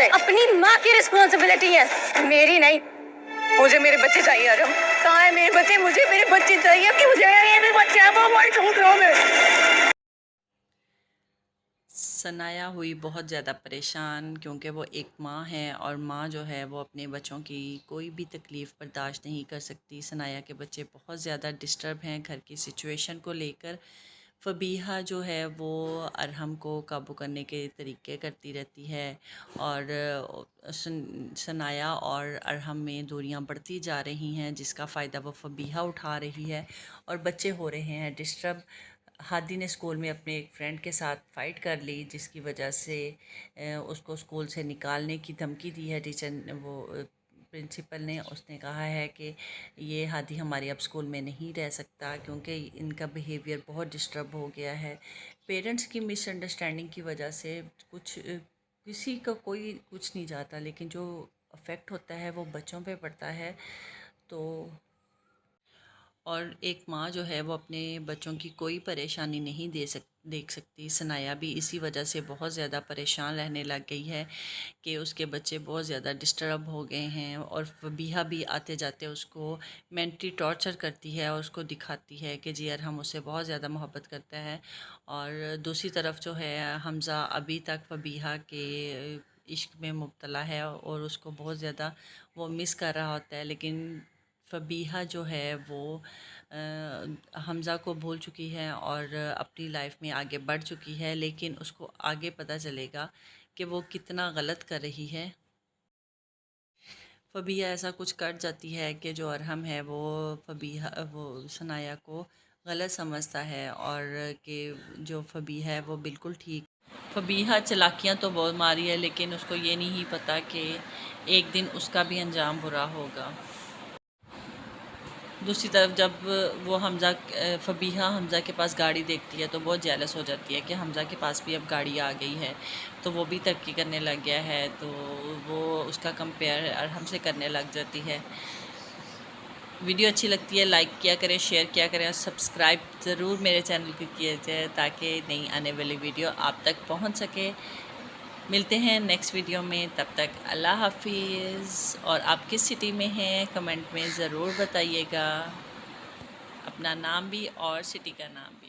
से। अपनी माँ की रिस्पॉन्सिबिलिटी है, मेरी नहीं। मुझे मेरे बच्चे चाहिए। अरम कहाँ है मेरे बच्चे? मुझे मेरे बच्चे चाहिए कि मुझे मेरे बच्चे हैं, वो मैं ढूंढ रहा हूँ। सनाया हुई बहुत ज़्यादा परेशान, क्योंकि वो एक माँ है और माँ जो है वो अपने बच्चों की कोई भी तकलीफ़ बर्दाश्त नहीं कर सकती। सनाया के बच्चे बहुत ज़्यादा डिस्टर्ब हैं घर की सिचुएशन को लेकर। फ़बीहा जो है वो अरहम को काबू करने के तरीके करती रहती है और सनाया और अरहम में दूरियां बढ़ती जा रही हैं, जिसका फ़ायदा वो फ़बीहा उठा रही है और बच्चे हो रहे हैं डिस्टर्ब। हादी ने स्कूल में अपने एक फ्रेंड के साथ फ़ाइट कर ली, जिसकी वजह से उसको स्कूल से निकालने की धमकी दी है टीचर ने, वो प्रिंसिपल ने। उसने कहा है कि ये हादी हमारे अब स्कूल में नहीं रह सकता, क्योंकि इनका बिहेवियर बहुत डिस्टर्ब हो गया है। पेरेंट्स की मिसअंडरस्टैंडिंग की वजह से किसी का कोई कुछ नहीं जाता, लेकिन जो अफेक्ट होता है वो बच्चों पे पड़ता है। तो और एक माँ जो है वो अपने बच्चों की कोई परेशानी नहीं देख सकती। सनाया भी इसी वजह से बहुत ज़्यादा परेशान रहने लग गई है कि उसके बच्चे बहुत ज़्यादा डिस्टर्ब हो गए हैं, और फबीहा भी आते जाते उसको मेंटली टॉर्चर करती है और उसको दिखाती है कि जी यार हम उससे बहुत ज़्यादा मोहब्बत करता है। और दूसरी तरफ जो है हमज़ा अभी तक फबीहा के इश्क में मुब्तला है और उसको बहुत ज़्यादा वो मिस कर रहा होता है। लेकिन फ़बीहा जो है वो हमज़ा को भूल चुकी है और अपनी लाइफ में आगे बढ़ चुकी है, लेकिन उसको आगे पता चलेगा कि वो कितना गलत कर रही है। फ़बीहा ऐसा कुछ कर जाती है कि जो अरहम है वो सनाया को गलत समझता है, और कि जो फ़बीहा है वो बिल्कुल ठीक। फ़बीहा चालाकियाँ तो बहुत मारी है, लेकिन उसको ये नहीं पता कि एक दिन उसका भी अंजाम बुरा होगा। दूसरी तरफ जब वो फ़बीहा हमज़ा के पास गाड़ी देखती है तो बहुत जेलस हो जाती है कि हमज़ा के पास भी अब गाड़ी आ गई है, तो वो भी तरक्की करने लग गया है, तो वो उसका कंपेयर अरहम से करने लग जाती है। वीडियो अच्छी लगती है लाइक किया करें, शेयर किया करें और सब्सक्राइब ज़रूर मेरे चैनल को किया जाए, ताकि नई आने वाली वीडियो आप तक पहुंच सके। मिलते हैं नेक्स्ट वीडियो में, तब तक अल्लाह हाफिज़। और आप किस सिटी में हैं कमेंट में ज़रूर बताइएगा, अपना नाम भी और सिटी का नाम भी।